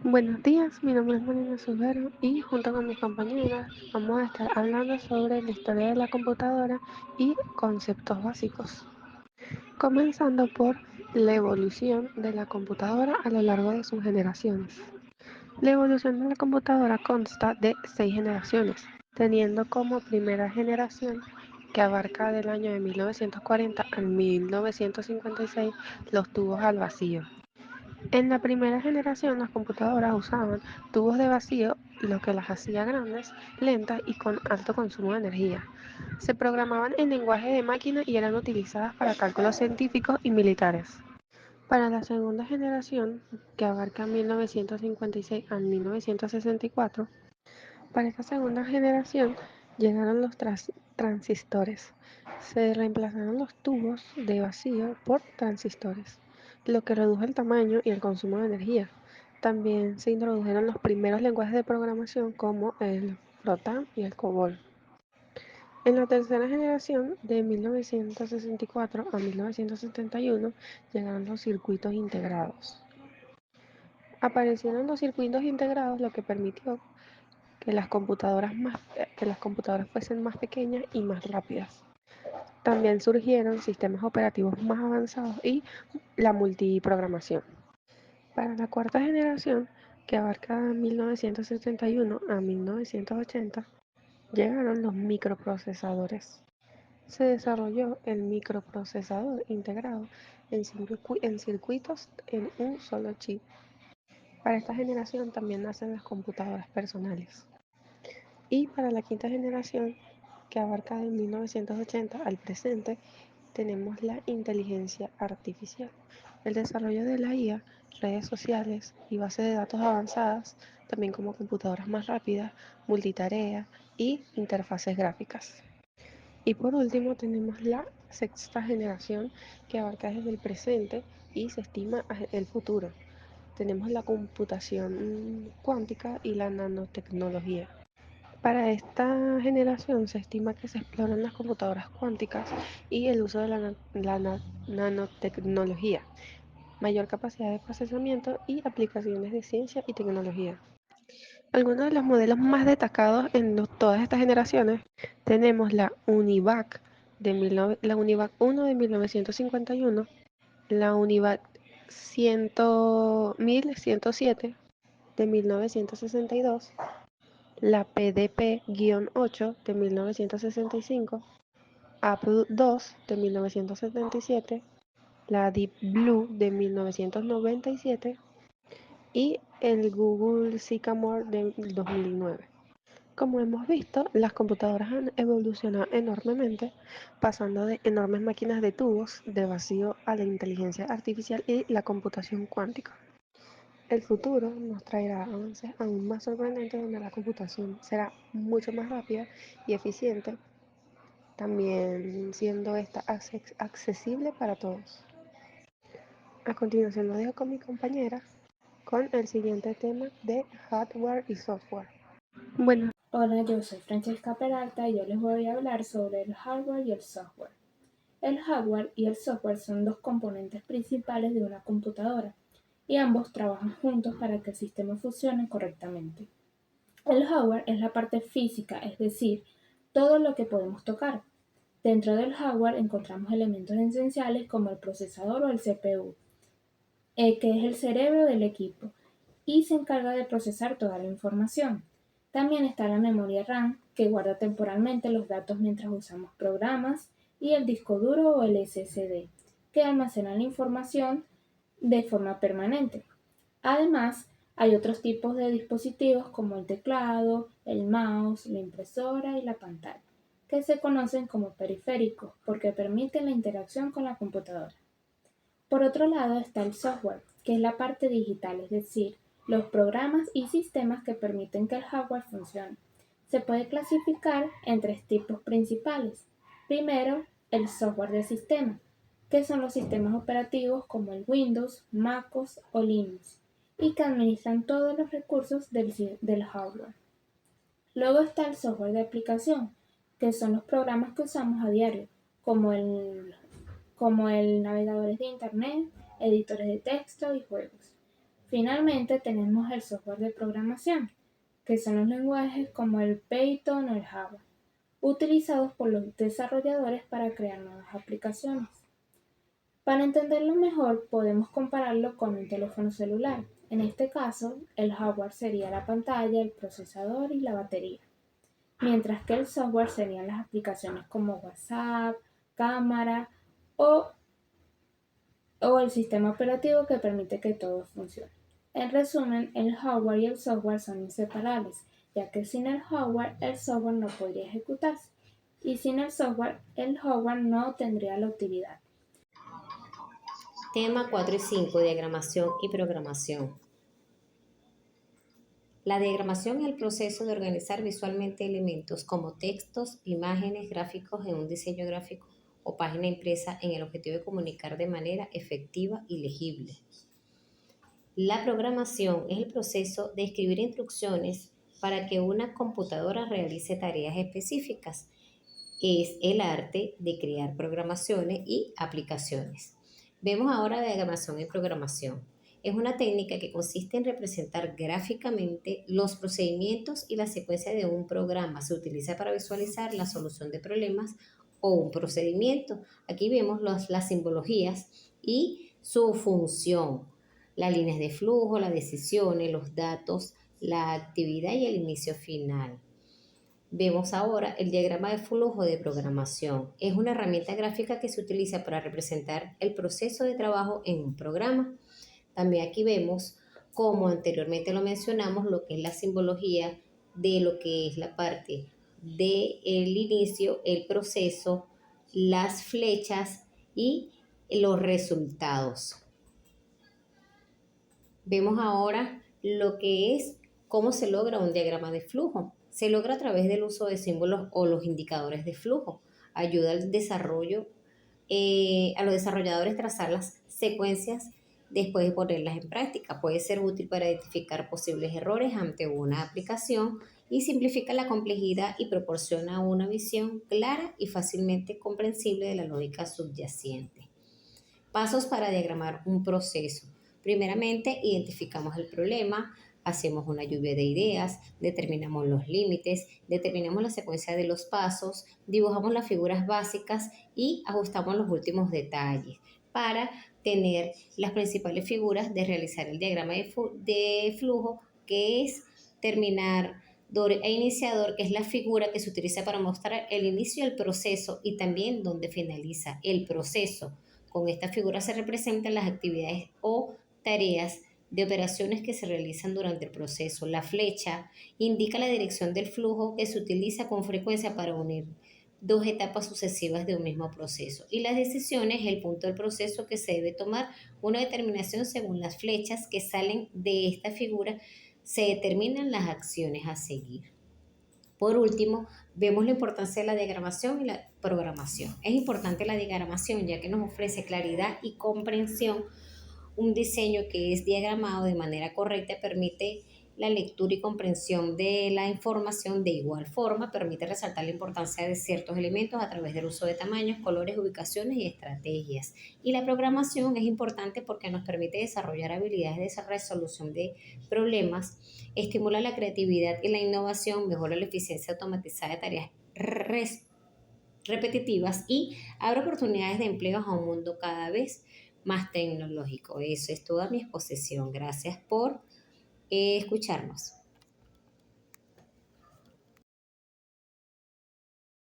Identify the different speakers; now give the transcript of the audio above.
Speaker 1: Buenos días, mi nombre es Marina Subero y junto con mis compañeras vamos a estar hablando sobre la historia de la computadora y conceptos básicos, comenzando por la evolución de la computadora a lo largo de sus generaciones. La evolución de la computadora consta de 6 generaciones, teniendo como primera generación, que abarca del año de 1940 al 1956, los tubos al vacío. En la primera generación, las computadoras usaban tubos de vacío, lo que las hacía grandes, lentas y con alto consumo de energía. Se programaban en lenguaje de máquina y eran utilizadas para cálculos científicos y militares. Para la segunda generación, que abarca 1956 a 1964, para esta segunda generación llegaron los transistores. Se reemplazaron los tubos de vacío por transistores, lo que redujo el tamaño y el consumo de energía. También se introdujeron los primeros lenguajes de programación como el Fortran y el COBOL. En la tercera generación, de 1964 a 1971, llegaron los circuitos integrados. Aparecieron los circuitos integrados, lo que permitió que las computadoras fuesen más pequeñas y más rápidas. También surgieron sistemas operativos más avanzados y la multiprogramación. Para la cuarta generación, que abarca 1971 a 1980, llegaron los microprocesadores. Se desarrolló el microprocesador integrado en circuitos en un solo chip. Para esta generación también nacen las computadoras personales. Y para la quinta generación, que abarca de 1980 al presente, tenemos la inteligencia artificial, el desarrollo de la IA, redes sociales y bases de datos avanzadas, también como computadoras más rápidas, multitarea y interfaces gráficas. Y por último tenemos la sexta generación, que abarca desde el presente y se estima el futuro. Tenemos la computación cuántica y la nanotecnología. Para esta generación se estima que se exploran las computadoras cuánticas y el uso de la nanotecnología, mayor capacidad de procesamiento y aplicaciones de ciencia y tecnología. Algunos de los modelos más destacados en todas estas generaciones tenemos la UNIVAC 1 de 1951, la UNIVAC 1107 de 1962, la PDP-8 de 1965, Apple II de 1977, la Deep Blue de 1997 y el Google Sycamore de 2009. Como hemos visto, las computadoras han evolucionado enormemente, pasando de enormes máquinas de tubos de vacío a la inteligencia artificial y la computación cuántica. El futuro nos traerá avances aún más sorprendentes donde la computación será mucho más rápida y eficiente, también siendo esta accesible para todos. A continuación lo dejo con mi compañera con el siguiente tema de hardware y software. Bueno,
Speaker 2: Hola, yo soy Francesca Peralta y yo les voy a hablar sobre el hardware y el software. El hardware y el software son dos componentes principales de una computadora y ambos trabajan juntos para que el sistema funcione correctamente. El hardware es la parte física, es decir, todo lo que podemos tocar. Dentro del hardware encontramos elementos esenciales como el procesador o el CPU, que es el cerebro del equipo y se encarga de procesar toda la información. También está la memoria RAM, que guarda temporalmente los datos mientras usamos programas, y el disco duro o el SSD, que almacena la información de forma permanente. Además, hay otros tipos de dispositivos como el teclado, el mouse, la impresora y la pantalla, que se conocen como periféricos porque permiten la interacción con la computadora. Por otro lado está el software, que es la parte digital, es decir, los programas y sistemas que permiten que el hardware funcione. Se puede clasificar en tres tipos principales. Primero, el software de sistema, que son los sistemas operativos como el Windows, MacOS o Linux, y que administran todos los recursos del hardware. Luego está el software de aplicación, que son los programas que usamos a diario, como el navegadores de Internet, editores de texto y juegos. Finalmente tenemos el software de programación, que son los lenguajes como el Python o el Java, utilizados por los desarrolladores para crear nuevas aplicaciones. Para entenderlo mejor, podemos compararlo con un teléfono celular. En este caso, el hardware sería la pantalla, el procesador y la batería, mientras que el software serían las aplicaciones como WhatsApp, cámara o, o el sistema operativo que permite que todo funcione. En resumen, el hardware y el software son inseparables, ya que sin el hardware el software no podría ejecutarse y sin el software el hardware no tendría la utilidad.
Speaker 3: Tema 4 y 5, diagramación y programación. La diagramación es el proceso de organizar visualmente elementos como textos, imágenes, gráficos en un diseño gráfico o página impresa en el objetivo de comunicar de manera efectiva y legible. La programación es el proceso de escribir instrucciones para que una computadora realice tareas específicas. Es el arte de crear programaciones y aplicaciones. Vemos ahora diagramación y programación. Es una técnica que consiste en representar gráficamente los procedimientos y la secuencia de un programa. Se utiliza para visualizar la solución de problemas o un procedimiento. Aquí vemos las simbologías y su función, las líneas de flujo, las decisiones, los datos, la actividad y el inicio final. Vemos ahora el diagrama de flujo de programación. Es una herramienta gráfica que se utiliza para representar el proceso de trabajo en un programa. También aquí vemos, como anteriormente lo mencionamos, lo que es la simbología de lo que es la parte del inicio, el proceso, las flechas y los resultados. Vemos ahora lo que es cómo se logra un diagrama de flujo. Se logra a través del uso de símbolos o los indicadores de flujo. Ayuda al desarrollo, a los desarrolladores a trazar las secuencias después de ponerlas en práctica. Puede ser útil para identificar posibles errores ante una aplicación y simplifica la complejidad y proporciona una visión clara y fácilmente comprensible de la lógica subyacente. Pasos para diagramar un proceso. Primeramente, identificamos el problema, hacemos una lluvia de ideas, determinamos los límites, determinamos la secuencia de los pasos, dibujamos las figuras básicas y ajustamos los últimos detalles para tener las principales figuras de realizar el diagrama de flujo, que es terminador e iniciador, que es la figura que se utiliza para mostrar el inicio del proceso y también donde finaliza el proceso. Con esta figura se representan las actividades o tareas de operaciones que se realizan durante el proceso. La flecha indica la dirección del flujo que se utiliza con frecuencia para unir dos etapas sucesivas de un mismo proceso. Y las decisiones es el punto del proceso que se debe tomar una determinación según las flechas que salen de esta figura. Se determinan las acciones a seguir. Por último, vemos la importancia de la diagramación y la programación. Es importante la diagramación ya que nos ofrece claridad y comprensión. Un diseño que es diagramado de manera correcta permite la lectura y comprensión de la información. De igual forma, permite resaltar la importancia de ciertos elementos a través del uso de tamaños, colores, ubicaciones y estrategias. Y la programación es importante porque nos permite desarrollar habilidades de esa resolución de problemas, estimula la creatividad y la innovación, mejora la eficiencia automatizada de tareas repetitivas y abre oportunidades de empleo a un mundo cada vez más tecnológico. Eso es toda mi exposición. Gracias por escucharnos.